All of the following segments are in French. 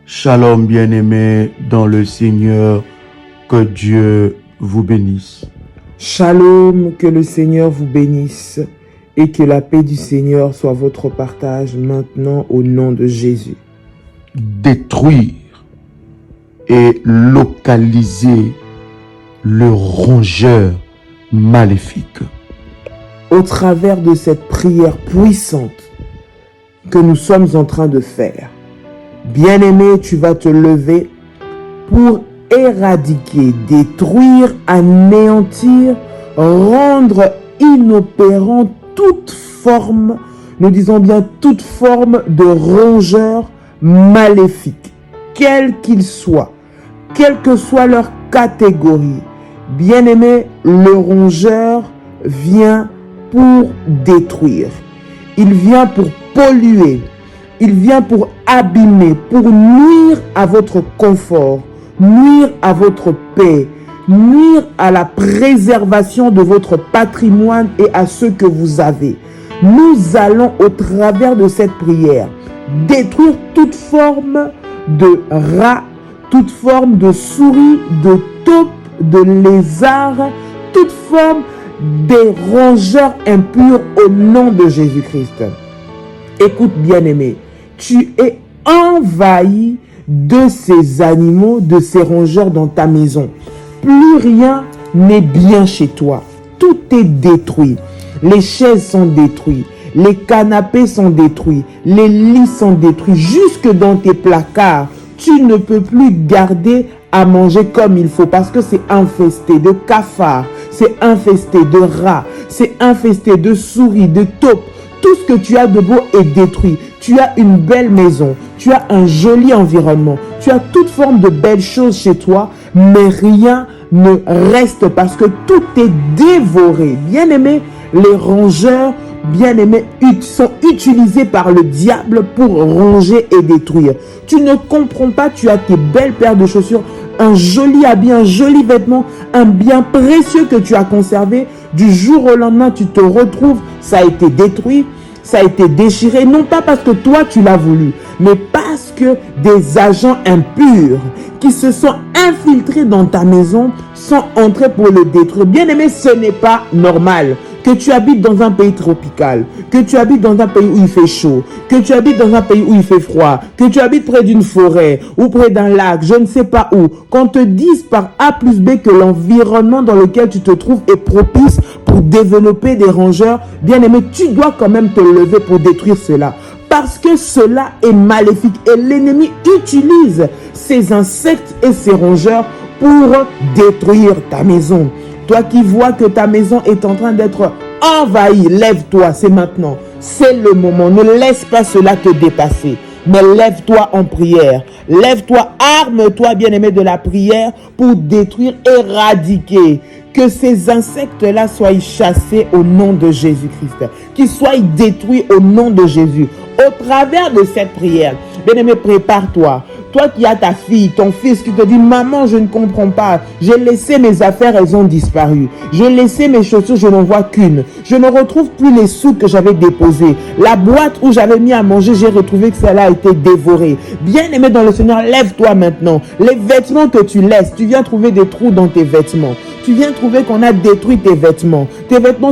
Shalom bien-aimés dans le Seigneur, que Dieu vous bénisse. Shalom, que le Seigneur vous bénisse et que la paix du Seigneur soit votre partage maintenant au nom de Jésus. Détruire et localiser le rongeur maléfique. Au travers de cette prière puissante que nous sommes en train de faire, bien-aimé, tu vas te lever pour éradiquer, détruire, anéantir, rendre inopérant toute forme, nous disons bien toute forme de rongeur maléfique, quel qu'il soit, quelle que soit leur catégorie. Bien-aimé, le rongeur vient pour détruire, il vient pour polluer, il vient pour abîmer, pour nuire à votre confort, nuire à votre paix, nuire à la préservation de votre patrimoine et à ce que vous avez. Nous allons au travers de cette prière détruire toute forme de rat, toute forme de souris, de taupe, de lézard, toute forme des rongeurs impurs au nom de Jésus-Christ. Écoute bien-aimé, tu es envahi de ces animaux, de ces rongeurs dans ta maison. Plus rien n'est bien chez toi. Tout est détruit. Les chaises sont détruites. Les canapés sont détruits. Les lits sont détruits. Jusque dans tes placards, tu ne peux plus garder à manger comme il faut parce que c'est infesté de cafards, c'est infesté de rats, c'est infesté de souris, de taupes. Tout ce que tu as de beau est détruit. Tu as une belle maison, tu as un joli environnement, tu as toute forme de belles choses chez toi, mais rien ne reste parce que tout est dévoré. Bien-aimés, les rongeurs, bien-aimés, sont utilisés par le diable pour ronger et détruire. Tu ne comprends pas, tu as tes belles paires de chaussures, un joli habit, un joli vêtement, un bien précieux que tu as conservé. Du jour au lendemain, tu te retrouves, ça a été détruit, ça a été déchiré, non pas parce que toi tu l'as voulu, mais parce que des agents impurs qui se sont infiltrés dans ta maison sont entrés pour le détruire. Bien-aimé, ce n'est pas normal que tu habites dans un pays tropical, que tu habites dans un pays où il fait chaud, que tu habites dans un pays où il fait froid, que tu habites près d'une forêt ou près d'un lac, je ne sais pas où, qu'on te dise par A plus B que l'environnement dans lequel tu te trouves est propice pour développer des rongeurs. Bien-aimé, tu dois quand même te lever pour détruire cela. Parce que cela est maléfique et l'ennemi utilise ces insectes et ces rongeurs pour détruire ta maison. Toi qui vois que ta maison est en train d'être envahie, lève-toi, c'est maintenant. C'est le moment. Ne laisse pas cela te dépasser. Mais lève-toi en prière. Lève-toi, arme-toi, bien-aimé, de la prière pour détruire, éradiquer. Que ces insectes-là soient chassés au nom de Jésus-Christ. Qu'ils soient détruits au nom de Jésus. Au travers de cette prière, bien-aimé, prépare-toi. Toi qui as ta fille, ton fils qui te dit « Maman, je ne comprends pas. J'ai laissé mes affaires, elles ont disparu. J'ai laissé mes chaussures, je n'en vois qu'une. Je ne retrouve plus les sous que j'avais déposés. La boîte où j'avais mis à manger, j'ai retrouvé que cela a été dévoré. » Bien-aimé dans le Seigneur, lève-toi maintenant. Les vêtements que tu laisses, tu viens trouver des trous dans tes vêtements. Tu viens trouver qu'on a détruit tes vêtements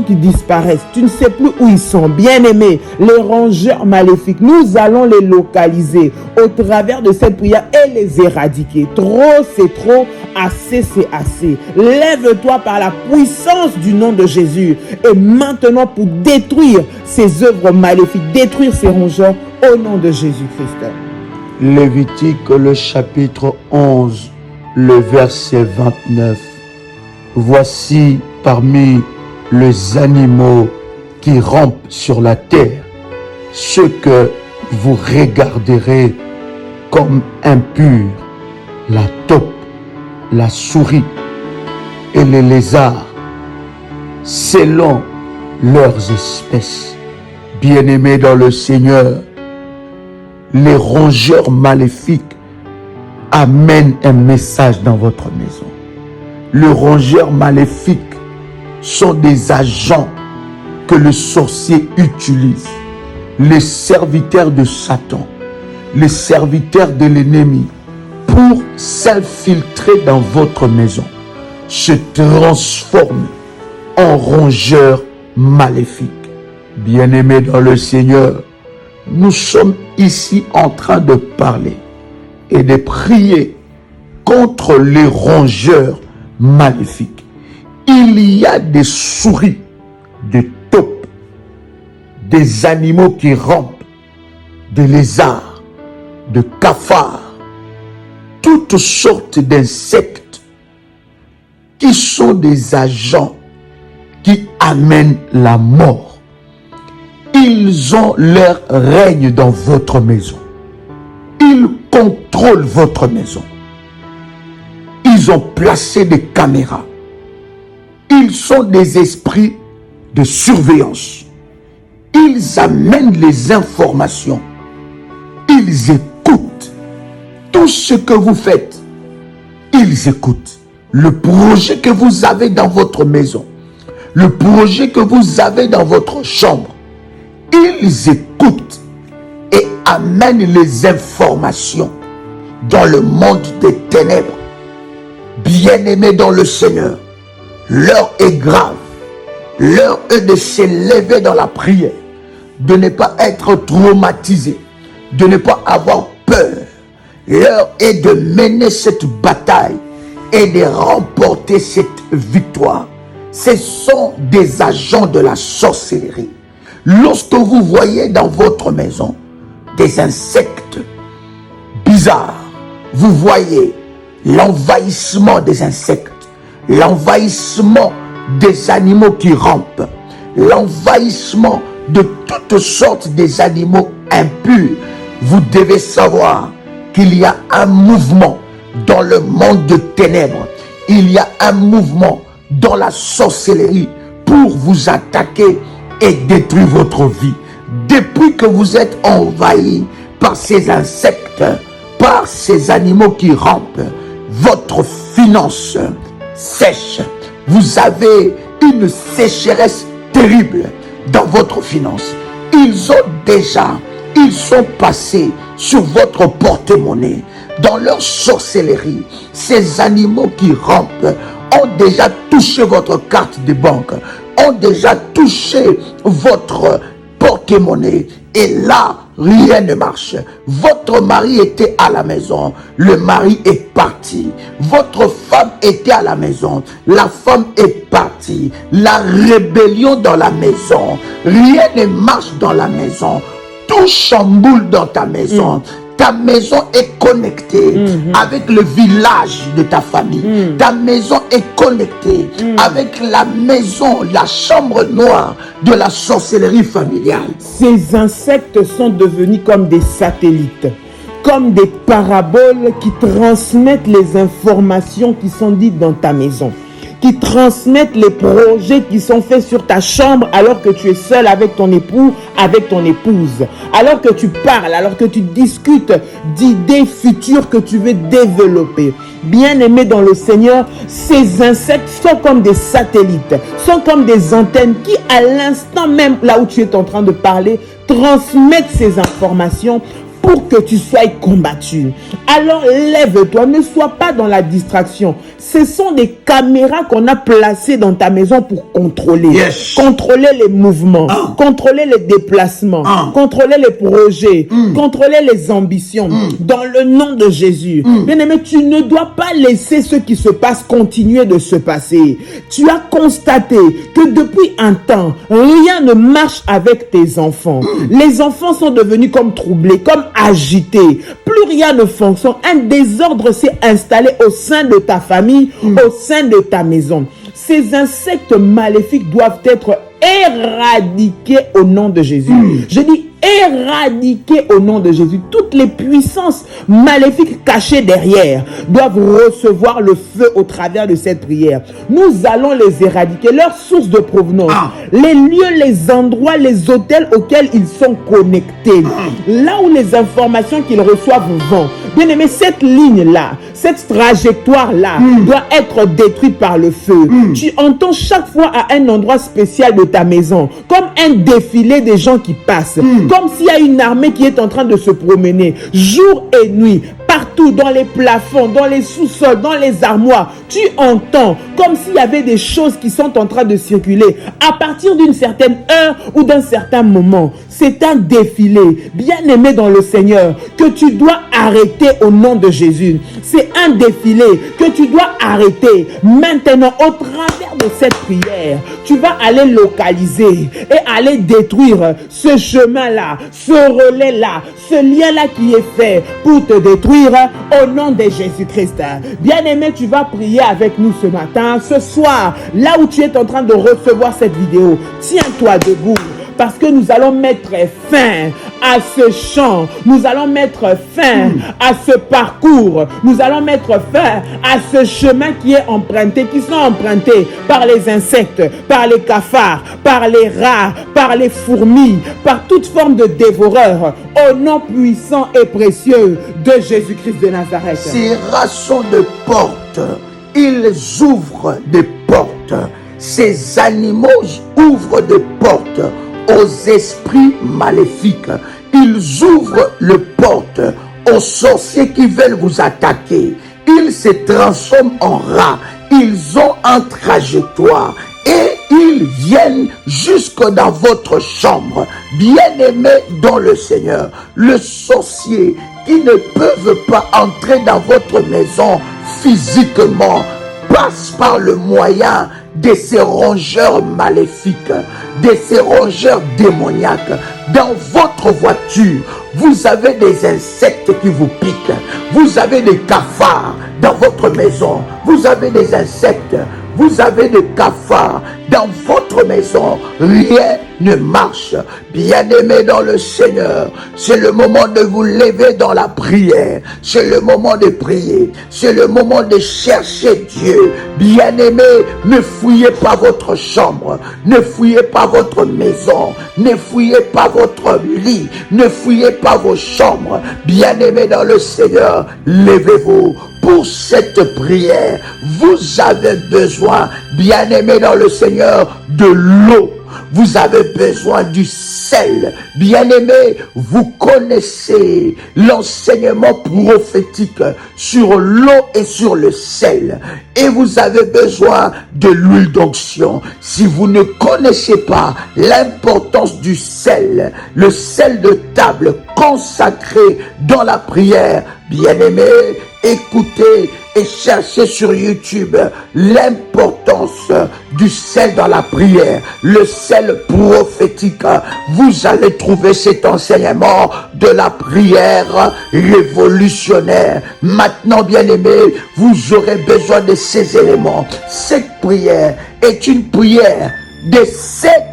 qui disparaissent. Tu ne sais plus où ils sont. Bien-aimés, les rongeurs maléfiques, nous allons les localiser au travers de cette prière et les éradiquer. Trop, c'est trop. Assez, c'est assez. Lève-toi par la puissance du nom de Jésus. Et maintenant pour détruire ces œuvres maléfiques, détruire ces rongeurs au nom de Jésus-Christ. Lévitique, le chapitre 11, le verset 29. Voici parmi les animaux qui rampent sur la terre, ceux que vous regarderez comme impurs, la taupe, la souris et les lézards, selon leurs espèces. Bien-aimés dans le Seigneur, les rongeurs maléfiques amènent un message dans votre maison. Les rongeurs maléfiques sont des agents que le sorcier utilise, les serviteurs de Satan, les serviteurs de l'ennemi pour s'infiltrer dans votre maison se transforment en rongeurs maléfiques. Bien-aimés dans le Seigneur, nous sommes ici en train de parler et de prier contre les rongeurs maléfiques. Il y a des souris, des taupes, des animaux qui rampent, des lézards, de cafards, toutes sortes d'insectes qui sont des agents qui amènent la mort. Ils ont leur règne dans votre maison. Ils contrôlent votre maison. Ils ont placé des caméras. Ils sont des esprits de surveillance. Ils amènent les informations. Ils écoutent tout ce que vous faites. Ils écoutent le projet que vous avez dans votre maison, le projet que vous avez dans votre chambre. Ils écoutent et amènent les informations dans le monde des ténèbres. Bien-aimés dans le Seigneur, l'heure est grave. L'heure est de s'élever dans la prière, de ne pas être traumatisé, de ne pas avoir peur. L'heure est de mener cette bataille et de remporter cette victoire. Ce sont des agents de la sorcellerie. Lorsque vous voyez dans votre maison des insectes bizarres, vous voyez l'envahissement des insectes, l'envahissement des animaux qui rampent, l'envahissement de toutes sortes des animaux impurs, vous devez savoir qu'il y a un mouvement dans le monde de ténèbres. Il y a un mouvement dans la sorcellerie pour vous attaquer et détruire votre vie. Depuis que vous êtes envahi par ces insectes, par ces animaux qui rampent, votre finance sèche. Vous avez une sécheresse terrible dans votre finance. Ils sont passés sur votre porte-monnaie. Dans leur sorcellerie, ces animaux qui rampent ont déjà touché votre carte de banque, ont déjà touché votre porte-monnaie. Et là, rien ne marche. Votre mari était à la maison, le mari est parti. Votre femme était à la maison, la femme est partie. La rébellion dans la maison, rien ne marche dans la maison. Tout chamboule dans ta maison. Ta maison est connectée avec le village de ta famille. Ta maison est connectée avec la maison, la chambre noire de la sorcellerie familiale. Ces insectes sont devenus comme des satellites, comme des paraboles qui transmettent les informations qui sont dites dans ta maison, qui transmettent les projets qui sont faits sur ta chambre alors que tu es seul avec ton époux, avec ton épouse, alors que tu parles, alors que tu discutes d'idées futures que tu veux développer. Bien-aimés dans le Seigneur, ces insectes sont comme des satellites, sont comme des antennes qui, à l'instant même là où tu es en train de parler, transmettent ces informations pour que tu sois combattu. Alors lève-toi, ne sois pas dans la distraction. Ce sont des caméras qu'on a placées dans ta maison pour contrôler. Contrôler les mouvements, contrôler les déplacements, contrôler les projets, contrôler les ambitions. Dans le nom de Jésus. Bien-aimé, tu ne dois pas laisser ce qui se passe continuer de se passer. Tu as constaté que depuis un temps, rien ne marche avec tes enfants. Les enfants sont devenus comme troublés, comme agités. Plus rien ne fonctionne. Un désordre s'est installé au sein de ta famille, au sein de ta maison. Ces insectes maléfiques doivent être éradiqués au nom de Jésus. Je dis éradiquer au nom de Jésus. Toutes les puissances maléfiques cachées derrière doivent recevoir le feu au travers de cette prière. Nous allons les éradiquer, leur source de provenance, les lieux, les endroits, les hôtels auxquels ils sont connectés, là où les informations qu'ils reçoivent vont. Bien aimé, cette ligne-là, cette trajectoire-là doit être détruite par le feu. Tu entends chaque fois à un endroit spécial de ta maison, comme un défilé des gens qui passent, comme comme s'il y a une armée qui est en train de se promener, jour et nuit, partout, dans les plafonds, dans les sous-sols, dans les armoires. Tu entends comme s'il y avait des choses qui sont en train de circuler. À partir d'une certaine heure ou d'un certain moment, c'est un défilé, bien-aimé dans le Seigneur, que tu dois arrêter au nom de Jésus. C'est un défilé que tu dois arrêter. Maintenant, au travers de cette prière, tu vas aller localiser et aller détruire ce chemin-là, ce relais-là, ce lien-là qui est fait pour te détruire au nom de Jésus-Christ. Bien-aimé, tu vas prier avec nous ce matin, ce soir, là où tu es en train de recevoir cette vidéo. Tiens-toi debout. Parce que nous allons mettre fin à ce chant, nous allons mettre fin à ce parcours, nous allons mettre fin à ce chemin qui est emprunté, qui sont empruntés par les insectes, par les cafards, par les rats, par les fourmis, par toute forme de dévoreur, au nom puissant et précieux de Jésus-Christ de Nazareth. Ces rats sont de portes, ils ouvrent des portes, ces animaux ouvrent des portes aux esprits maléfiques. Ils ouvrent les portes aux sorciers qui veulent vous attaquer. Ils se transforment en rats. Ils ont un trajectoire et ils viennent jusque dans votre chambre. Bien-aimés dans le Seigneur, le sorcier qui ne peut pas entrer dans votre maison physiquement passe par le moyen de ces rongeurs maléfiques, de ces rongeurs démoniaques. Dans votre voiture, vous avez des insectes qui vous piquent, vous avez des cafards dans votre maison, vous avez des insectes, vous avez des cafards dans votre maison, rien ne marche. Bien-aimé dans le Seigneur, c'est le moment de vous lever dans la prière, c'est le moment de prier, c'est le moment de chercher Dieu. Bien-aimé, ne fouillez pas votre chambre, ne fouillez pas votre maison, ne fouillez pas votre lit, ne fouillez pas vos chambres. Bien-aimé dans le Seigneur, levez-vous. Pour cette prière, vous avez besoin, bien-aimé dans le Seigneur, de l'eau. Vous avez besoin du sel. Bien-aimé, vous connaissez l'enseignement prophétique sur l'eau et sur le sel. Et vous avez besoin de l'huile d'onction. Si vous ne connaissez pas l'importance du sel, le sel de table consacré dans la prière, bien-aimé, écoutez et cherchez sur YouTube l'importance du sel dans la prière, le sel prophétique. Vous allez trouver cet enseignement de la prière révolutionnaire. Maintenant, bien-aimés, vous aurez besoin de ces éléments. Cette prière est une prière de 7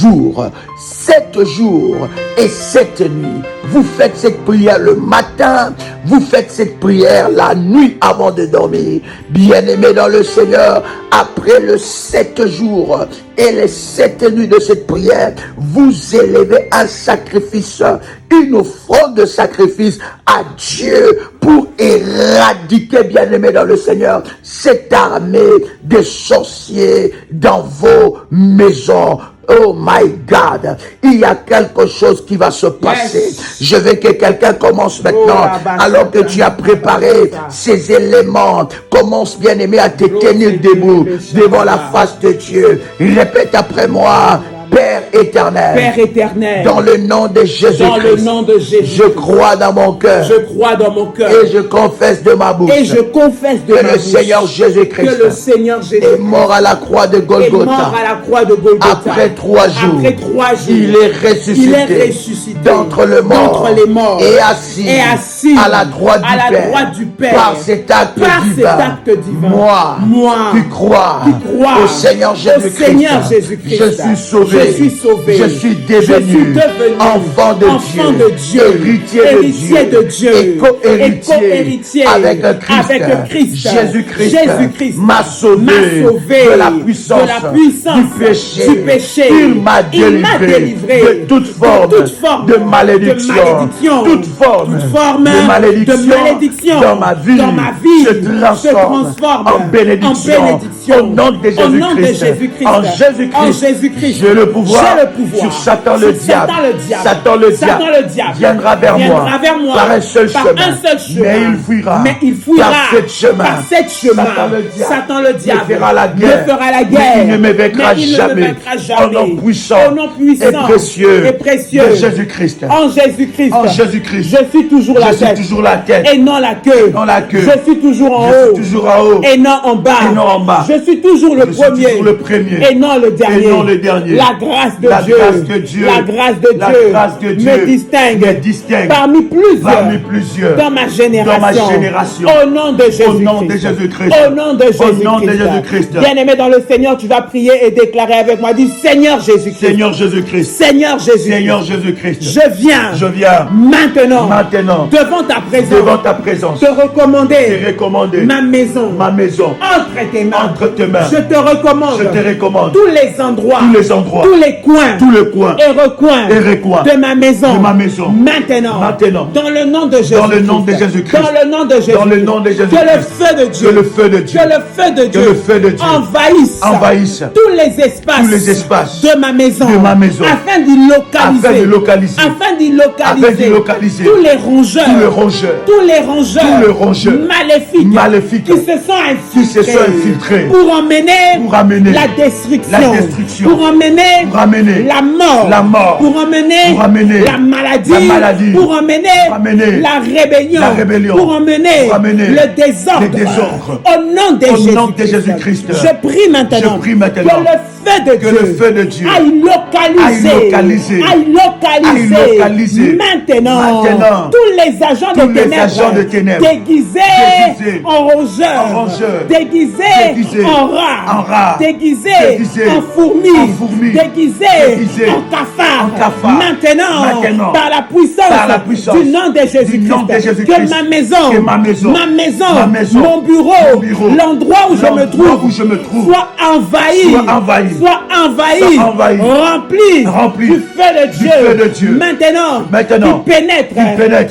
jours. 7 jours et 7 nuits. Vous faites cette prière le matin, vous faites cette prière la nuit avant de dormir. Bien-aimés dans le Seigneur, après les 7 jours et les 7 nuits de cette prière, vous élevez un sacrifice, une offrande de sacrifice à Dieu pour éradiquer, bien-aimés dans le Seigneur, cette armée de sorciers dans vos maisons. Oh my God, il y a quelque chose qui va se passer. Yes. Je veux que quelqu'un commence maintenant, alors que tu as préparé ces éléments. Commence, bien-aimé, à te tenir debout devant la face de Dieu. Répète après moi. Père éternel, Père éternel, dans le nom de Jésus-Christ, dans le nom de Jésus, je crois dans mon cœur, je crois dans mon cœur, et je confesse de ma bouche, et je confesse de que ma le bouche, Seigneur Jésus-Christ, que le Seigneur Jésus-Christ est mort à la croix de Golgotha, est mort à la croix de Golgotha. Après 3 jours, il est ressuscité d'entre les morts, et assis à la droite du Père, par cet acte divin. Moi, qui crois au Seigneur Jésus-Christ, je suis sauvé. Je suis devenu enfant de Dieu, héritier de Dieu, et co-héritier avec Christ. Jésus-Christ m'a sauvé de la puissance du péché. Il m'a délivré de toute forme de malédiction. Toute forme de malédiction dans ma vie se transforme en bénédiction. Au nom de Jésus-Christ. En Jésus-Christ. Je le le pouvoir J'ai le pouvoir sur Satan le diable. Satan le diable viendra vers moi par un seul chemin. Mais il fuira par sept chemins. Satan le diable me fera la guerre. Mais il ne me vaincra jamais. Au nom puissant et précieux de Jésus-Christ. En Jésus-Christ. Je suis toujours la tête et non la queue. Je suis toujours en haut et non en bas. Je suis toujours le premier et non le dernier. La grâce de Dieu me distingue parmi plusieurs dans ma génération. Au nom de Jésus-Christ. Au nom de Jésus-Christ. Bien-aimé dans le Seigneur, tu vas prier et déclarer avec moi. Dis Seigneur Jésus-Christ. Seigneur Jésus-Christ. Je viens maintenant devant ta présence te recommander ma maison entre tes mains. Je te recommande tous les endroits, tous les coins et recoins de ma maison. Maintenant, dans le nom de Jésus-Christ, que le feu de Dieu envahisse tous les espaces de ma maison afin d'y localiser tous les rongeurs maléfiques qui se sont infiltrés pour emmener la destruction, pour emmener la mort, pour emmener la maladie, pour emmener la rébellion, pour emmener le désordre. Au nom de Jésus-Christ, je prie maintenant que le feu de Dieu aille localiser maintenant tous les agents de ténèbres déguisés en rongeurs, déguisés en rats, déguisés en fourmis, déguisés en cafards. Maintenant, par la puissance du nom de Jésus-Christ, que ma maison, mon bureau, l'endroit où je me trouve, soit envahi, rempli du feu de Dieu. Maintenant,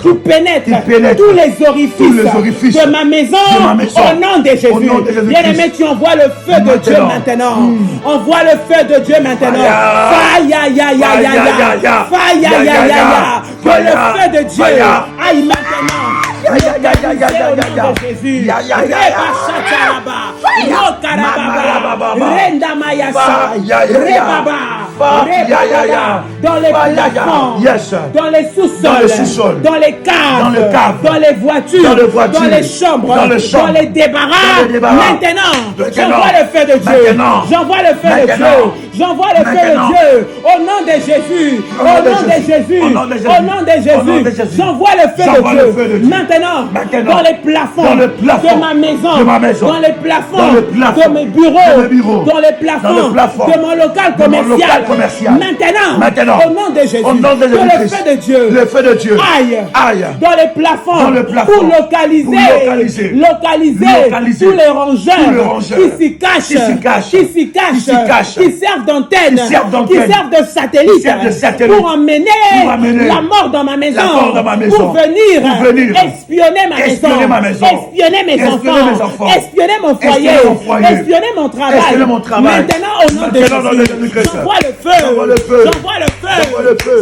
qui pénètre tous les orifices de ma maison au nom de Jésus. Bien-aimé, tu envoies le feu de Dieu maintenant. Envoie le feu de Dieu maintenant. Que le feu de Dieu aille maintenant. Jésus. Dans les plafonds, dans les sous-sols, dans les caves, dans les voitures, dans les chambres, dans les débarras. Maintenant, j'envoie le feu de Dieu. J'envoie le feu de Dieu. J'envoie le feu de Dieu. Au nom de Jésus. Au nom de Jésus. Au nom de Jésus. J'envoie le feu de Dieu. Maintenant, dans les plafonds de ma maison, dans les plafonds de mes bureaux, dans les plafonds de mon local commercial. Maintenant, au nom de Jésus, que le feu de Dieu aille dans les plafonds pour localiser tous les rongeurs qui s'y cachent, qui servent d'antenne, qui servent de satellite pour emmener la mort dans ma maison, pour venir espionner ma maison, espionner mes enfants, espionner mon foyer, espionner mon travail. Maintenant, au nom de Jésus, j'envoie le feu, j'envoie le feu.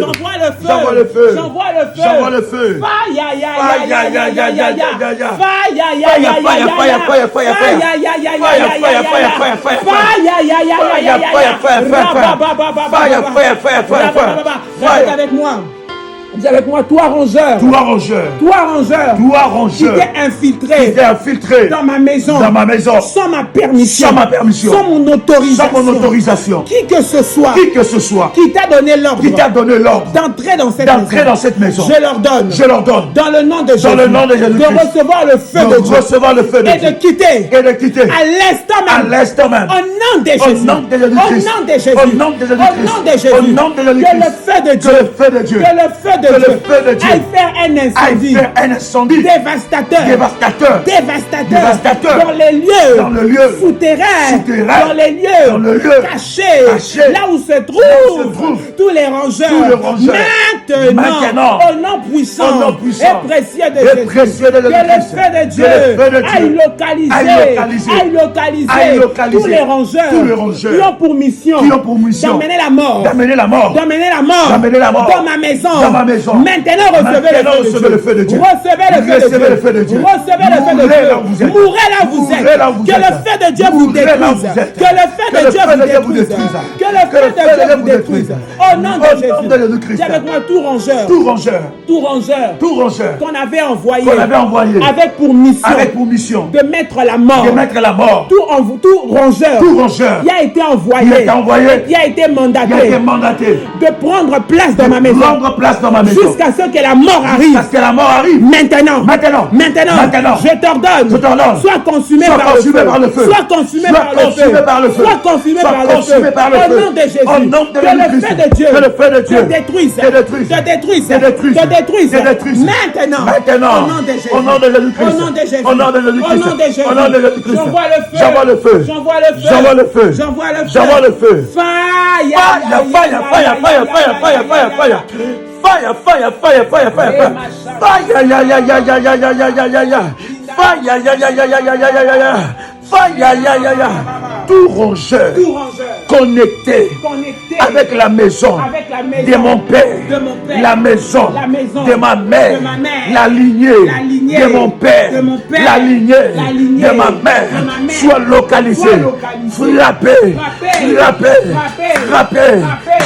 Avec moi. Dis avec moi, toi rongeur, qui t'es infiltré dans ma maison, sans ma permission, sans mon autorisation, qui que ce soit, qui t'a donné l'ordre, d'entrer dans cette maison, je leur donne, dans le nom de Jésus, de recevoir le feu de Dieu, et de quitter à l'instant même, au nom de Jésus, que le feu de Dieu de Dieu aille faire un incendie dévastateur dans les lieux souterrains, dans les lieux cachés, là où se trouvent tous les rongeurs. Maintenant, au nom puissant et précieux de Jésus, que le feu de Dieu aille localiser tous les rongeurs qui ont pour mission d'amener la mort dans ma maison. Maintenant, recevez le feu de Dieu. Recevez le feu de Dieu. Mourrez là où vous êtes. Que le feu de Dieu vous détruise. Que le feu de Dieu vous détruise. Que le feu de Dieu vous détruise. Au nom de Jésus. Dis avec moi tout rongeur qu'on avait envoyé avec pour mission de mettre la mort. Tout rongeur qui a été envoyé, qui a été mandaté de prendre place dans ma maison jusqu'à ce que la mort arrive. Maintenant, je t'ordonne, sois consumé par le feu. Au nom de Jésus, que le feu de Dieu te détruise. Maintenant, au nom de Jésus, j'envoie le feu. Fire. Tout rongeur connecté avec la maison de mon père, la maison de ma mère, la lignée de mon père, la lignée de ma mère, soit localisé, frappé.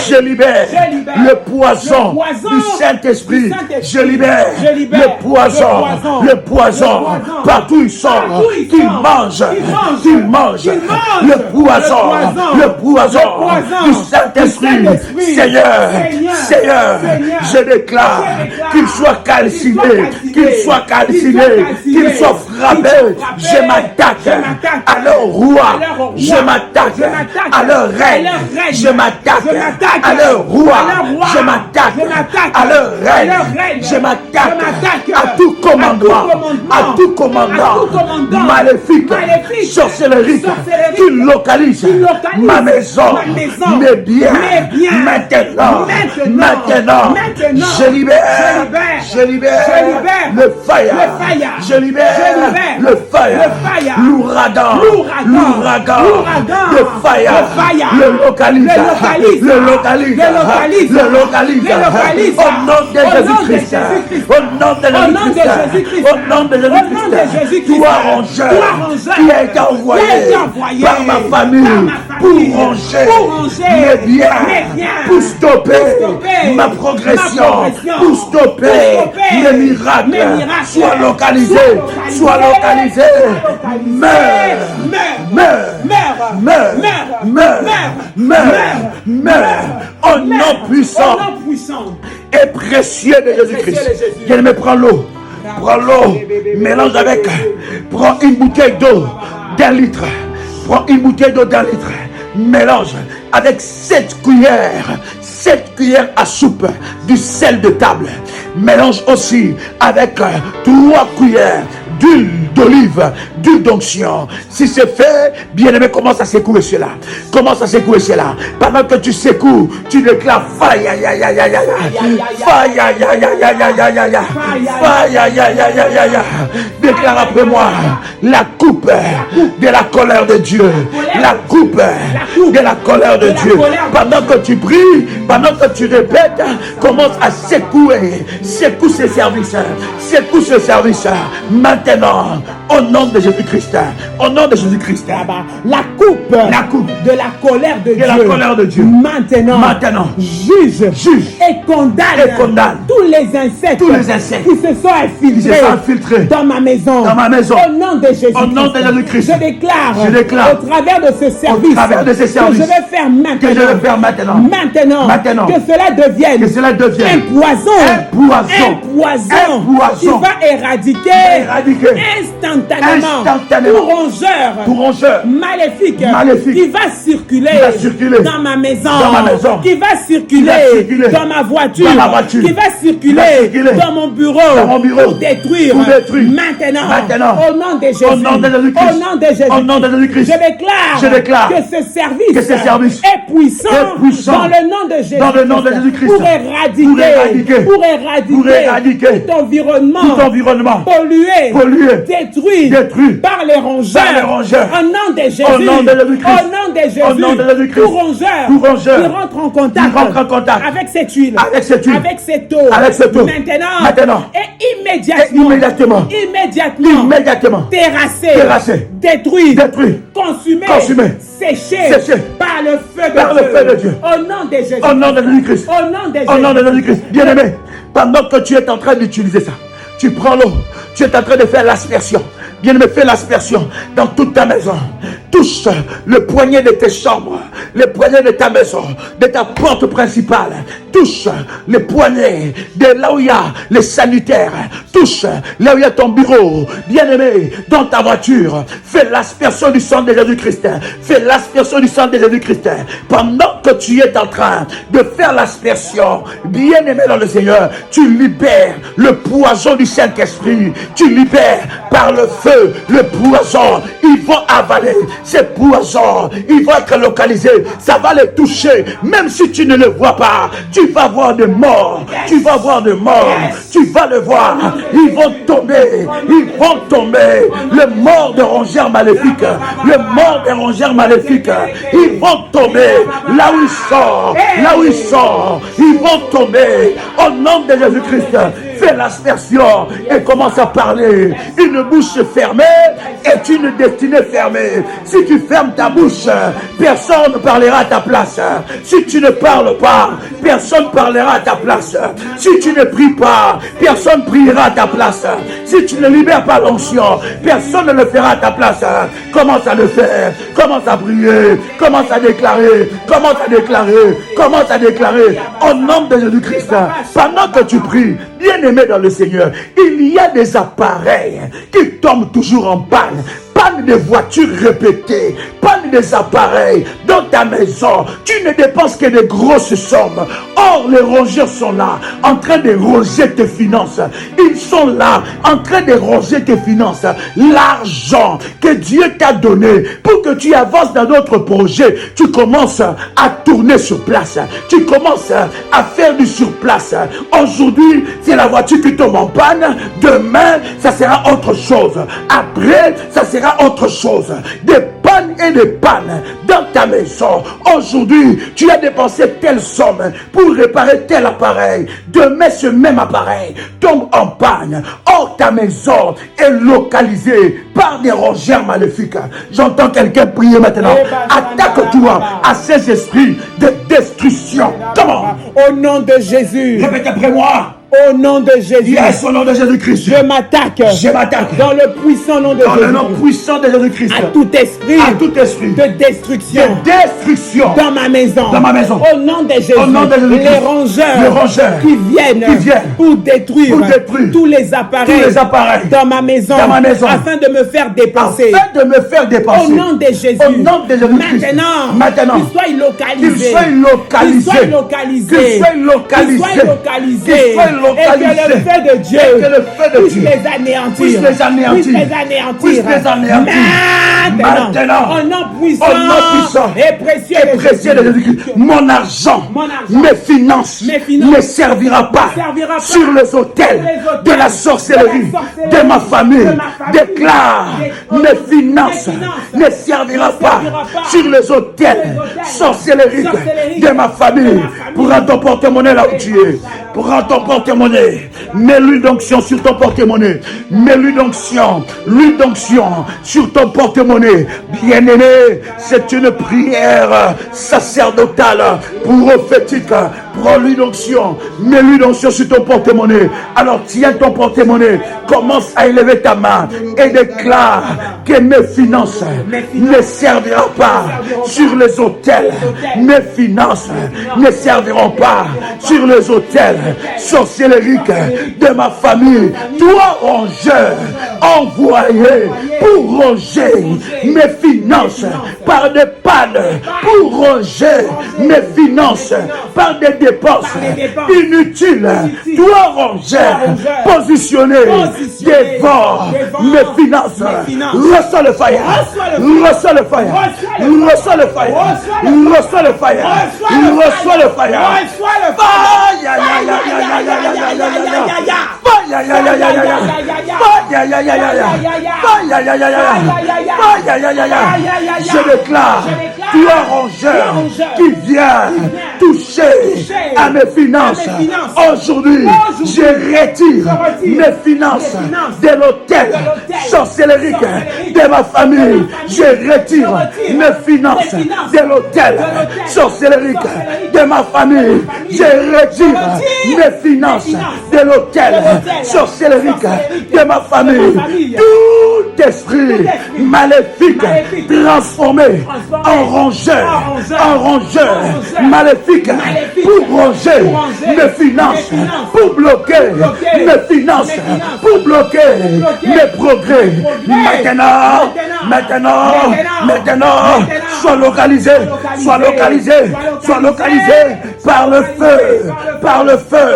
Je libère le poison du Saint-Esprit. Je libère le poison partout il sort, qu'il mange le poison du Saint-Esprit. Seigneur, je déclare qu'il soit calciné, qu'il soit frappé. Je m'attaque à leur roi, je m'attaque à leur reine, je m'attaque à leur roi, je m'attaque à leur reine, je m'attaque à tout commandant maléfique, sorcellerie qui localise ma maison, mes biens. Maintenant, je libère le fire, je libère le fire, l'ouragan, le fire, le localise. Au nom de Jésus-Christ, toi rongeur qui a été envoyé par ma famille pour ranger mes biens, pour stopper ma progression, pour stopper mes miracles, sois localisé. Meurs au nom puissant et précieux de Jésus-Christ. Bien-aimé, prends l'eau, mélange avec, prends une bouteille d'eau d'1 litre, mélange avec 7 cuillères à soupe du sel de table. Mélange aussi avec 3 cuillères d'huile d'olive, d'huile d'onction. Si c'est fait, bien-aimé, commence à secouer cela. Pendant que tu secoues, tu déclares fire. Déclare après moi la coupe de la colère de Dieu. La coupe de la colère de Dieu. Pendant que tu pries, pendant que tu répètes, commence à secouer. Secoue ce service. Maintenant, au nom de Jésus-Christ. La coupe de la colère de Dieu. Maintenant, juge et condamne tous les insectes qui se sont infiltrés dans ma maison. Au nom de Jésus-Christ. Je déclare au travers de ce service que je vais faire maintenant, que cela devienne un poison qui va éradiquer instantanément. Tout rongeur maléfique qui va circuler dans ma maison, qui va circuler dans ma voiture, qui va circuler dans mon bureau pour détruire maintenant au nom de Jésus. Au nom de Jésus. Je déclare que ce service est puissant dans le nom de Jésus. Pour éradiquer tout environnement pollué, détruit par les rongeurs. Au nom de Jésus. Au nom de Jésus. Tout rongeur qui rentre en contact avec cette huile, avec cette eau. Maintenant. Et immédiatement. Terrassé. Détruit. Consumé. Séché. Par le feu de Dieu. Au nom de Jésus. Au nom de Jésus-Christ. Au nom de Jésus-Christ. Bien-aimé, pendant que tu es en train d'utiliser ça, tu prends l'eau, tu es en train de faire l'aspersion. Bien-aimé, fais l'aspersion dans toute ta maison. Touche le poignet de tes chambres, le poignet de ta maison, de ta porte principale. Touche le poignet de là où il y a les sanitaires. Touche là où il y a ton bureau. Bien-aimé, dans ta voiture, fais l'aspersion du sang de Jésus-Christ. Fais l'aspersion du sang de Jésus-Christ. Pendant que tu es en train de faire l'aspersion, bien-aimé dans le Seigneur, tu libères le poison du Saint-Esprit. Tu libères par le feu le poison. Ils vont avaler ces poisons. Ils vont être localisés. Ça va les toucher. Même si tu ne le vois pas, tu vas voir de morts. Tu vas voir de morts. Tu vas le voir. Ils vont tomber. Le mort de rongeurs maléfiques. Le mort des rongeurs maléfiques. Ils vont tomber. Là où ils sont. Ils vont tomber. Au nom de Jésus-Christ. Fais l'aspersion et commence à parler. Une bouche fermée est une destinée fermée. Si tu fermes ta bouche, personne ne parlera à ta place. Si tu ne parles pas, personne ne parlera à ta place. Si tu ne pries pas, personne ne priera à ta place. Si tu ne libères pas l'onction, personne ne le fera à ta place. Commence à le faire. Commence à prier. Commence à déclarer. Au nom de Jésus-Christ. Pendant que tu pries, bien-aimé dans le Seigneur, il y a des appareils qui tombent toujours en panne. Panne de voitures répétées, panne des appareils dans ta maison. Tu ne dépenses que de grosses sommes. Or, les rongeurs sont là, en train de ronger tes finances. Ils sont là, en train de ronger tes finances. L'argent que Dieu t'a donné pour que tu avances dans d'autres projets, tu commences à tourner sur place. Tu commences à faire du surplace. Aujourd'hui, c'est la voiture qui tombe en panne. Demain, ça sera autre chose. Après, ça sera autre chose. Des pannes et des pannes dans ta maison. Aujourd'hui, tu as dépensé telle somme pour réparer tel appareil. Demain, ce même appareil tombe en panne. Or, ta maison est localisée par des rongeurs maléfiques. J'entends quelqu'un prier maintenant. Attaque-toi à ces esprits de destruction. Comment? Au nom de Jésus. Répète après moi. Au nom de Jésus. Yes, au nom de Jésus-Christ. Je m'attaque. Dans le puissant nom de Jésus. Dans le nom puissant de Jésus-Christ. À tout esprit. De destruction. Dans ma maison. Au nom de Jésus. Les rongeurs. Qui viennent. Pour détruire. Tous les appareils. Dans ma maison. Afin de me faire dépenser. Au nom de Jésus. Maintenant. Qu'ils soient localisés. Et que le feu de Dieu puisse les anéantir. Maintenant, au nom puissant et précieux de Jésus-Christ. Mon argent, mes finances ne servira pas sur les autels de la sorcellerie de ma famille. Déclare, mes finances ne servira pas sur les autels sorcellerie de ma famille. Prends ton porte-monnaie là où tu es. Prends ton porte-monnaie. Mets l'huile d'onction sur ton porte-monnaie. Mets l'huile d'onction sur ton porte-monnaie. Bien-aimé, c'est une prière sacerdotale, prophétique. Prends l'huile d'onction. Mets l'huile d'onction sur ton porte-monnaie. Alors tiens ton porte-monnaie. Commence à élever ta main. et déclare que mes finances ne serviront pas sur les autels. Mes finances ne serviront pas sur les autels sorcellériques de ma famille. Toi, rongeur, envoyé pour ronger mes finances par des pannes, pour ronger mes finances par des dépenses inutiles. Toi, rongeur, positionné devant mes finances. Reçois le fire. Reçois le fire. Reçois le fire. Reçois le fire. Reçois le fire. Je déclare, toi rongeur qui vient toucher à mes finances. Aujourd'hui, je retire mes finances de l'hôtel sorcellérique de ma famille. Je retire mes finances de l'hôtel sorcellérique de ma famille. Je retire mes finances de l'hôtel sorcellérique de ma famille. Tout esprit maléfique transformé en rongeur maléfique pour ronger mes finances, pour bloquer mes finances, pour bloquer mes progrès. Maintenant, sois localisé par le feu,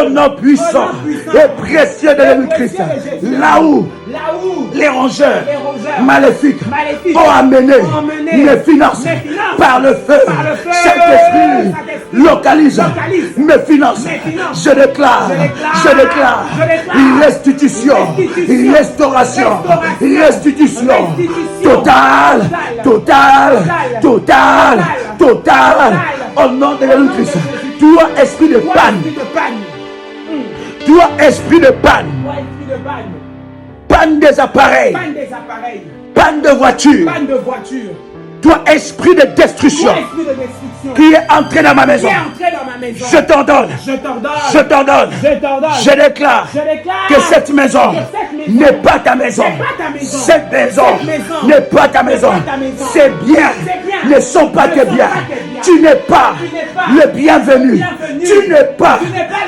au nom puissant et précieux de Jésus-Christ. Là où les rongeurs maléfiques ont amené mes finances par le feu, Saint-Esprit localise mes finances. Je déclare restitution, restauration, totale, au nom de Jésus-Christ. Toi, esprit de panne, panne des appareils, panne de voiture, toi, esprit de destruction qui est entré dans ma maison, je t'ordonne, je déclare que cette maison n'est pas ta maison. Cette maison n'est pas ta maison. Ces biens ne sont pas tes biens. Tu n'es pas le bienvenu. Tu n'es pas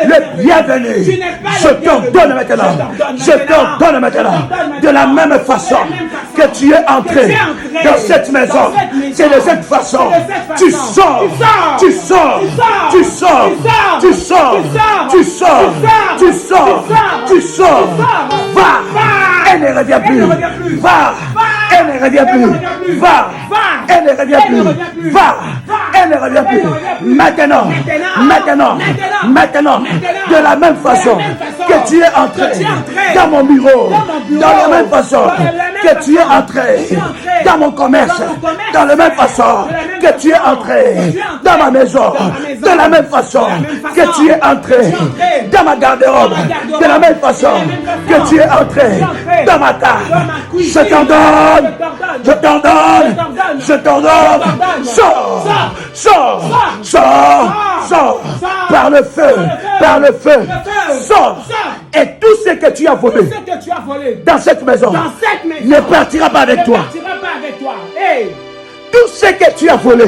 le bienvenu. Je t'ordonne maintenant, de la même façon que tu es entré dans cette maison. C'est de cette façon. Tu sors. Va. Elle ne revient plus. Va. Elle ne revient plus. Va. Elle ne revient plus. Va. Elle ne revient plus. Maintenant, de la même façon que tu es entré dans mon bureau, dans la même façon que tu es entré dans mon commerce, dans la même façon que tu es entré dans ma maison, de la même façon que tu es entré dans ma garde-robe, de la même façon que tu es entré dans ma table. Je t'ordonne, sors, par le feu, sors. Et tout ce que tu as volé dans cette maison ne partira pas avec toi. Tout ce que tu as volé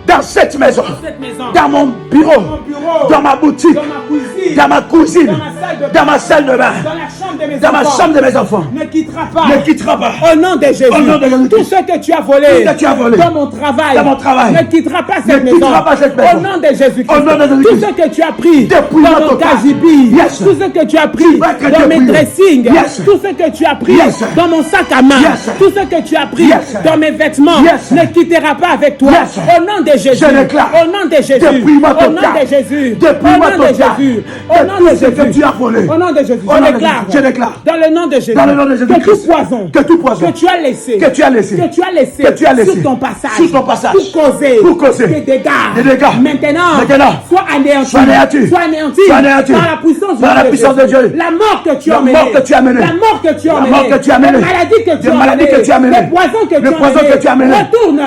dans cette maison, dans mon bureau, dans ma boutique, dans ma cuisine, dans ma salle de bain, dans ma chambre de mes enfants, ne quittera pas. Au nom de Jésus. Tout ce que tu as volé dans mon travail, ne quittera pas cette maison. Au nom de Jésus. Tout ce que tu as pris dans mon cagibi, tout ce que tu as pris dans mes dressings, tout ce que tu as pris dans mon sac à main, tout ce que tu as pris dans mes vêtements, ne quittera pas avec toi. Au nom de Jésus. Au nom de Jésus. Au nom de Jésus. Au nom de Jésus. Que tu as volé. Au nom de Jésus. Je déclare. Dans le nom de Jésus. Que tout poison. Que tu as laissé. Sur ton passage. Pour causer. Des dégâts. Maintenant. Sois anéanti. Par la puissance de Dieu. La mort que tu as menée. La maladie que tu as menée. Le poison que tu as mené.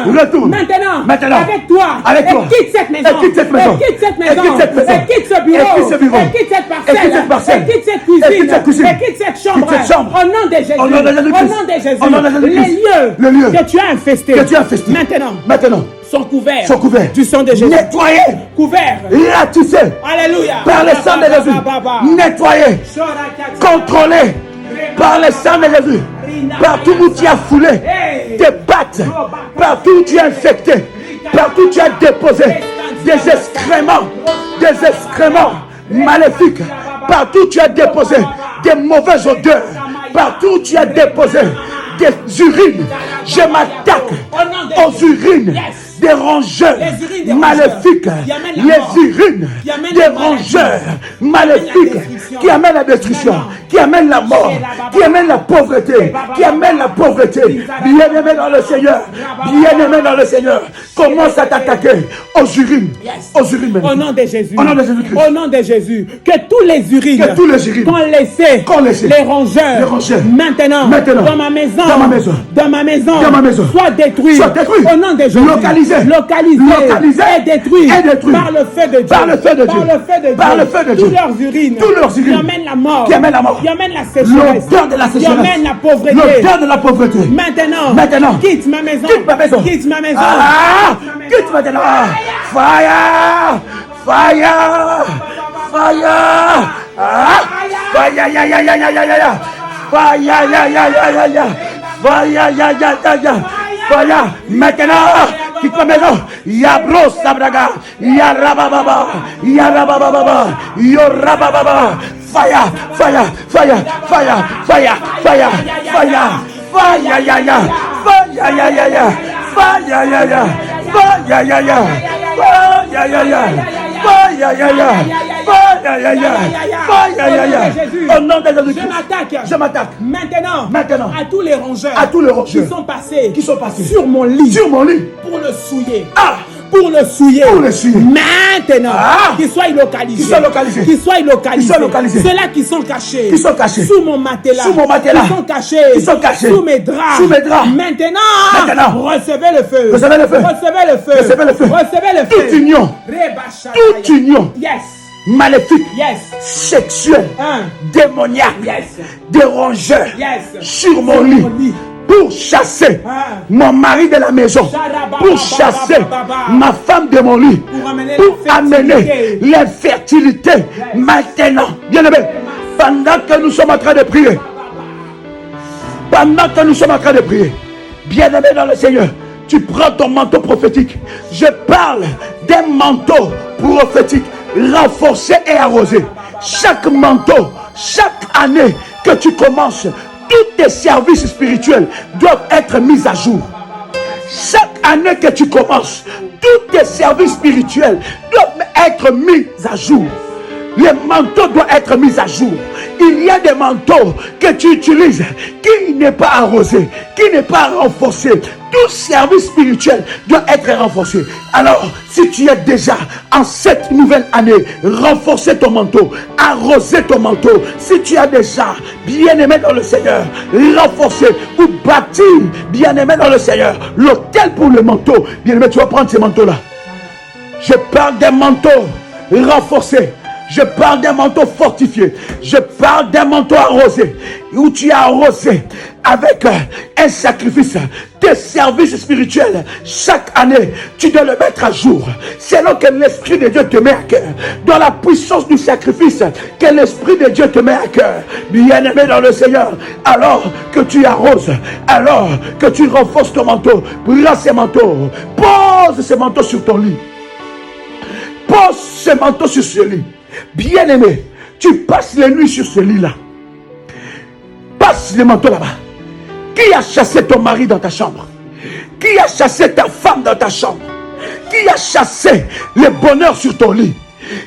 Retourne. Maintenant. Maintenant. Avec toi. Avec toi. Et quitte cette maison. Et quitte cette maison. Et quitte cette maison. Et quitte cette maison. Et quitte ce bureau. Et quitte ce bureau. Et quitte cette parcelle. Et quitte cette parcelle. Et quitte cette cuisine. Et quitte cette cuisine. Et quitte cette chambre. Quitte cette chambre. Au nom de Jésus. Au nom de Jésus-Christ. Au nom de Jésus. Au nom de Jésus-Christ. Les lieux. Le lieu. Que tu as infestés. Que tu as infesté. Maintenant. Sont couverts. Sont couverts. Du sang de Jésus. Nettoyés. Couverts. Ratissés. Alléluia. Par le sang de Jésus. Nettoyés. Contrôlés. Par le sang de Jésus. Partout où tu as foulé tes pattes. Partout où tu as infecté. Partout où tu as déposé des excréments. Des excréments maléfiques. Partout où tu as déposé des mauvaises odeurs. Partout où tu as déposé des urines. Je m'attaque aux urines des rongeurs maléfiques. Les urines des rongeurs maléfiques qui amènent la destruction, qui amènent la mort, qui amènent la pauvreté, qui amènent la pauvreté. Bien-aimé dans le Seigneur, bien-aimé dans le Seigneur, commence à t'attaquer aux urines. Aux urines maléfiques. Au nom de Jésus. Au nom de Jésus-Christ. Au nom de Jésus. Que tous les urines qu'ont laissé les rongeurs maintenant dans ma maison soient détruits. Au nom de Jésus. Localisés et détruits par le feu de Dieu. Par le feu de Dieu. Toutes leurs urines qui amènent la mort. Qui amènent la mort. Qui amènent la sécheresse. L'odeur de la sécheresse. Qui amènent la pauvreté. L'odeur de la pauvreté. Maintenant. Quitte ma maison. Quitte ma maison. Quitte ma maison. Quitte maintenant. Fire. Fire. Fire. Fire. Maintenant. Quitte ma maison. Yabro Sabraga. Yarababa. Yarababa. Yorababa. Fire. Fire. Fire. Fire. Fire. Fire. Fire. Fire. Ya ya. Fire. Ya ya ya. Fire. Ya ya. Fire. Ya ya. Fire. Ya ya. Fire. Ya ya. Fire. Ya ya. Fire. Ya ya. Au nom de Jésus. Je m'attaque. Maintenant. À tous les rongeurs. Qui sont passés sur mon lit. Pour le souiller. Pour le souiller. Maintenant. Qu'ils soient localisés. Ceux-là qui sont cachés. Sous mon matelas. Qui sont cachés. Sous mes draps. Maintenant. Recevez le feu. Toute union. Maléfique, sexuelle, démoniaque, des rongeurs sur mon lit. Pour chasser mon mari de la maison, pour chasser ma femme de mon lit, pour amener l'infertilité. Maintenant, bien aimé, pendant que nous sommes en train de prier, bien aimé dans le Seigneur, tu prends ton manteau prophétique. Je parle d'un manteau prophétique renforcé et arrosé. Chaque manteau, chaque année que tu commences, tous tes services spirituels doivent être mis à jour. Chaque année que tu commences, tous tes services spirituels doivent être mis à jour. Les manteaux doivent être mis à jour. Il y a des manteaux que tu utilises qui n'est pas arrosé, qui n'est pas renforcé. Tout service spirituel doit être renforcé. Alors, si tu es déjà en cette nouvelle année, renforcez ton manteau, arrosez ton manteau. Si tu as déjà bien-aimé dans le Seigneur, renforcez ou bâtir bien-aimé dans le Seigneur l'autel pour le manteau. Bien-aimé, tu vas prendre ces manteaux-là. Je parle des manteaux renforcés. Je parle d'un manteau fortifié. Je parle d'un manteau arrosé. Où tu as arrosé avec un sacrifice. Tes services spirituels, chaque année, tu dois le mettre à jour. C'est là que l'Esprit de Dieu te met à cœur. Dans la puissance du sacrifice, que l'Esprit de Dieu te met à cœur. Bien-aimé dans le Seigneur, alors que tu arroses, alors que tu renforces ton manteau, prends ces manteaux. Pose ces manteaux sur ton lit. Pose ces manteaux sur ce lit. Bien-aimé, tu passes les nuits sur ce lit-là. Passe le manteau là-bas. Qui a chassé ton mari dans ta chambre? Qui a chassé ta femme dans ta chambre? Qui a chassé le bonheur sur ton lit?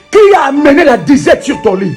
Qui a amené la disette sur ton lit?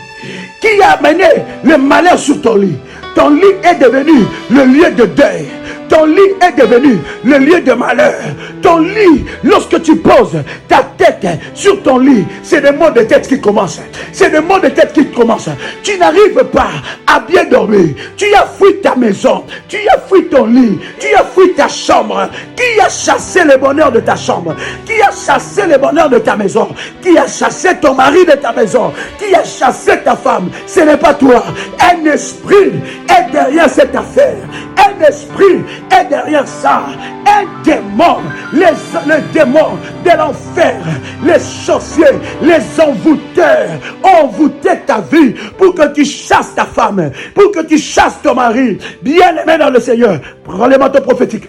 Qui a amené le malheur sur ton lit? Ton lit est devenu le lieu de deuil. Ton lit est devenu le lieu de malheur. Ton lit, lorsque tu poses ta tête sur ton lit, c'est des maux de tête qui commencent. C'est des maux de tête qui commencent. Tu n'arrives pas à bien dormir. Tu as fui ta maison. Tu as fui ton lit. Tu as fui ta chambre. Qui a chassé le bonheur de ta chambre? Qui a chassé le bonheur de ta maison? Qui a chassé ton mari de ta maison? Qui a chassé ta femme? Ce n'est pas toi. Un esprit est derrière cette affaire. Un esprit est derrière ça. Un démon, le démon de l'enfer, les sorciers, les envoûteurs ont envoûté ta vie pour que tu chasses ta femme, pour que tu chasses ton mari. Bien-aimé dans le Seigneur, prends les manteaux prophétiques.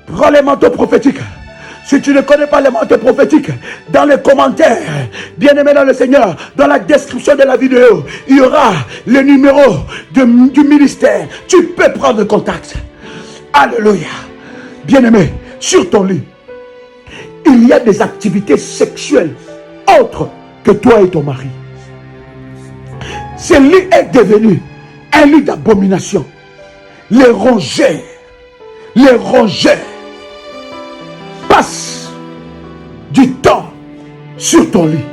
Prends les manteaux prophétiques. Si tu ne connais pas les manteaux prophétiques, dans les commentaires, bien-aimé dans le Seigneur, dans la description de la vidéo, il y aura le numéro du ministère. Tu peux prendre contact. Alléluia. Bien-aimé, sur ton lit, il y a des activités sexuelles autres que toi et ton mari. Ce lit est devenu un lit d'abomination. Les rongeurs passent du temps sur ton lit.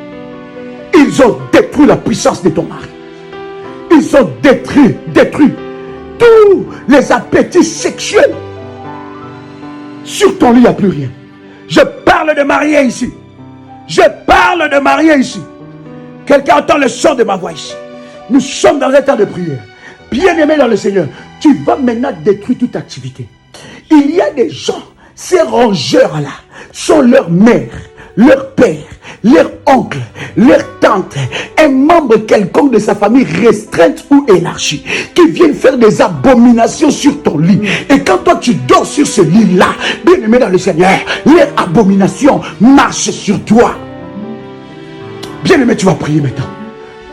Ils ont détruit la puissance de ton mari. Ils ont détruit tous les appétits sexuels. Sur ton lit, il n'y a plus rien. Je parle de mariés ici. Je parle de mariés ici. Quelqu'un entend le son de ma voix ici. Nous sommes dans un temps de prière. Bien-aimé dans le Seigneur, tu vas maintenant détruire toute activité. Il y a des gens, ces rongeurs-là, sont leur mère, leur père, leur oncle, leur tante, un membre quelconque de sa famille restreinte ou élargie, qui viennent faire des abominations sur ton lit. Et quand toi tu dors sur ce lit-là, bien-aimé dans le Seigneur, leur abomination marche sur toi. Bien-aimé, tu vas prier maintenant.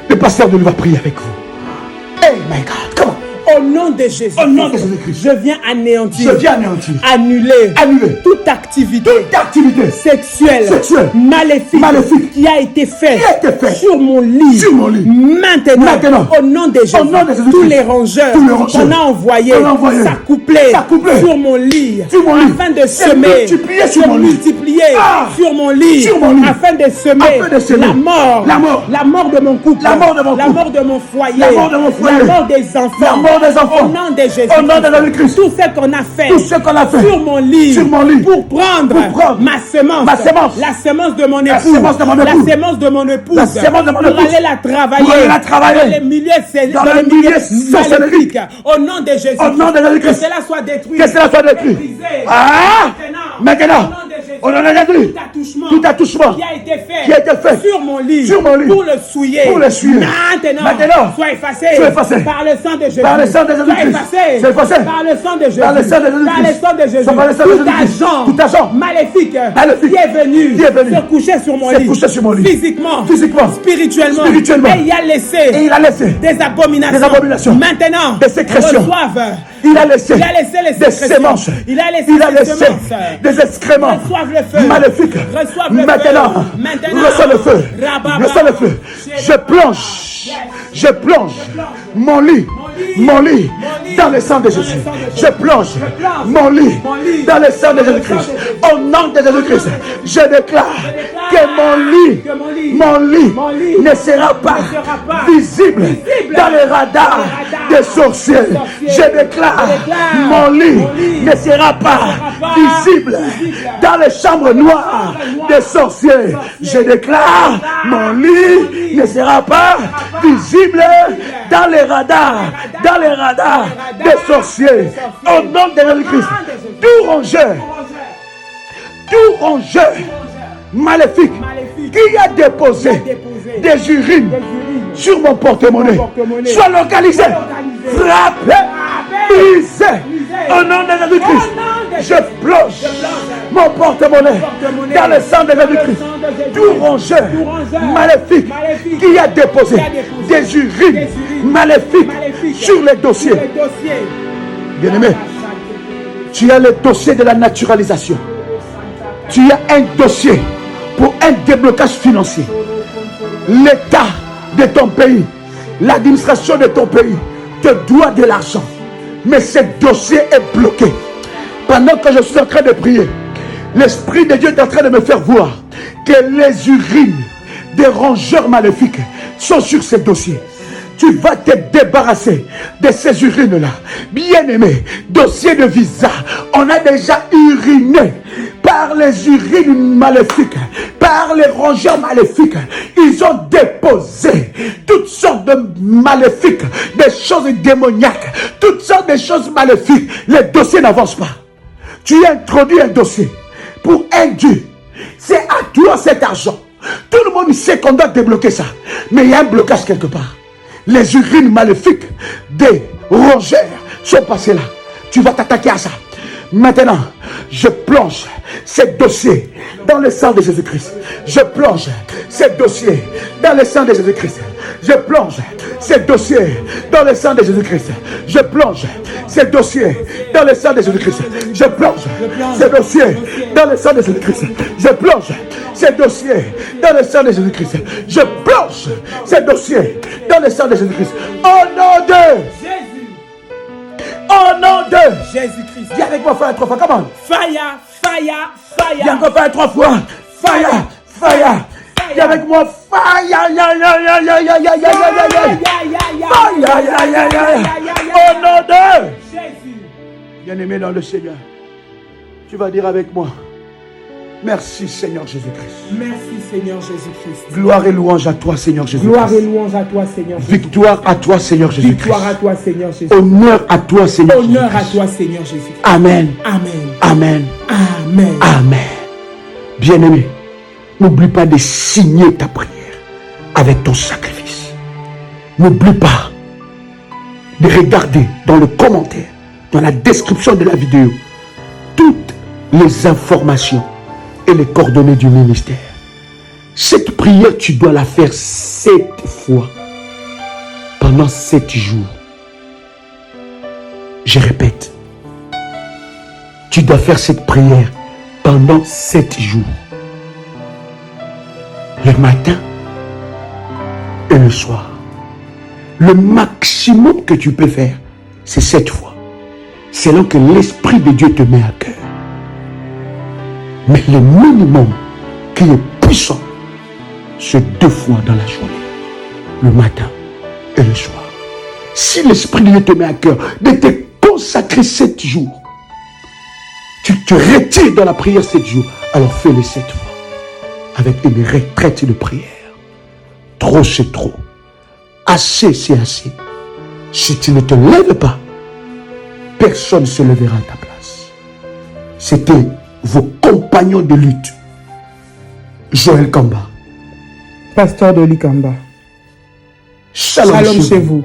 Le pasteur de nous va prier avec vous. Hey my God, come on. Au nom de Jésus, je viens anéantir, annuler toute activité sexuelle, maléfique qui a été faite sur mon lit. Maintenant, au nom de Jésus, tous les rongeurs qu'on a envoyés s'accoupler sur mon lit afin de semer, de multiplier sur mon lit afin de semer la mort de mon couple, la mort de mon foyer, la mort des enfants. Au nom de Jésus, tout ce qu'on a fait, sur mon lit, pour prendre ma semence, la semence de mon époux, la semence de mon épouse, pour aller la travailler dans les milieux maléfiques. Au nom de Jésus, que cela soit détruit. Maintenant, on en a détruit tout attouchement qui a été fait sur mon lit pour le souiller. Maintenant, soit effacé par le sang de Jésus. Soit effacé par le sang de Jésus. Tout agent maléfique qui est venu se coucher sur mon lit, physiquement, spirituellement, et il a laissé des abominations. Maintenant, des sécrétions. Il a laissé des sémences. Il a laissé des excréments maléfiques. Maintenant, reçois le feu. Je plonge mon lit dans le sang de Jésus. Je plonge mon lit dans le sang de Jésus-Christ. Au nom de Jésus-Christ, je déclare que mon lit ne sera pas visible dans les radars des sorciers. Je déclare mon lit ne sera pas visible dans les chambres noires des sorciers. Je déclare mon lit ne sera pas visible dans les radars des sorciers. Au nom de Jésus-Christ, tout rongeur maléfique qui a déposé des urines sur mon porte-monnaie soit localisé, frappé, brisé. Au nom de Jésus-Christ, je plonge mon porte-monnaie dans le sang de Jésus-Christ. Tout rongeur maléfique qui a déposé des urines maléfiques sur les dossiers. Bien-aimé, tu as le dossier de la naturalisation. Tu as un dossier pour un déblocage financier. L'État de ton pays, l'administration de ton pays te doit de l'argent. Mais ce dossier est bloqué. pendant que je suis en train de prier, l'Esprit de Dieu est en train de me faire voir que les urines des rongeurs maléfiques sont sur ces dossiers. Tu vas te débarrasser de ces urines-là. Bien-aimé, dossier de visa, on a déjà uriné par les urines maléfiques, par les rongeurs maléfiques. Ils ont déposé toutes sortes de maléfiques, des choses démoniaques, toutes sortes de choses maléfiques. Les dossiers n'avancent pas. Tu introduis un dossier pour un Dieu. C'est à toi cet argent. Tout le monde sait qu'on doit débloquer ça. Mais il y a un blocage quelque part. Les urines maléfiques des rongeurs sont passées là. Tu vas t'attaquer à ça. Maintenant, je plonge ces dossiers dans le sang de Jésus-Christ. Je plonge ces dossiers dans le sang de Jésus-Christ. Je plonge ces dossiers dans le sang de Jésus-Christ. Je plonge ces dossiers dans le sang de Jésus-Christ. Je plonge ces dossiers dans le sang de Jésus-Christ. Je plonge ces dossiers dans le sang de Jésus-Christ. Je plonge ces dossiers dans le sang de Jésus-Christ. Au nom de Jésus. Au nom de Jésus-Christ. Dis avec moi, fire 3 fois. Comment? Fire, fire, fire. Dis encore fire 3 fois. Fire, fire. Dis avec moi, fire. Au nom de Jésus. Bien-aimé dans le Seigneur, tu vas dire avec moi, merci Seigneur Jésus-Christ. Merci Seigneur Jésus-Christ. Gloire et louange à toi Seigneur Jésus-Christ. Gloire et louange à toi Seigneur Jésus-Christ. Victoire à toi Seigneur Jésus-Christ. Victoire à toi Seigneur Jésus-Christ. Honneur à toi Seigneur Jésus-Christ. Honneur à toi Seigneur Jésus-Christ. Amen. Amen. Amen. Amen. Amen. Bien-aimé, n'oublie pas de signer ta prière avec ton sacrifice. N'oublie pas de regarder dans le commentaire, dans la description de la vidéo, toutes les informations et les coordonnées du ministère. Cette prière, tu dois la faire 7 fois pendant 7 jours. Je répète, tu dois faire cette prière pendant 7 jours. Le matin et le soir. Le maximum que tu peux faire, c'est 7 fois. Selon que l'Esprit de Dieu te met à cœur. Mais le minimum qui est puissant, c'est 2 fois dans la journée. Le matin et le soir. Si l'Esprit de Dieu te met à cœur de te consacrer 7 jours, tu te retires dans la prière 7 jours, alors fais-le 7 fois. Avec une retraite de prière. Trop, c'est trop. Assez, c'est assez. Si tu ne te lèves pas, personne ne se lèvera à ta place. C'était vos compagnons de lutte. Joël Kamba. Pasteur de Likamba. Shalom chez vous.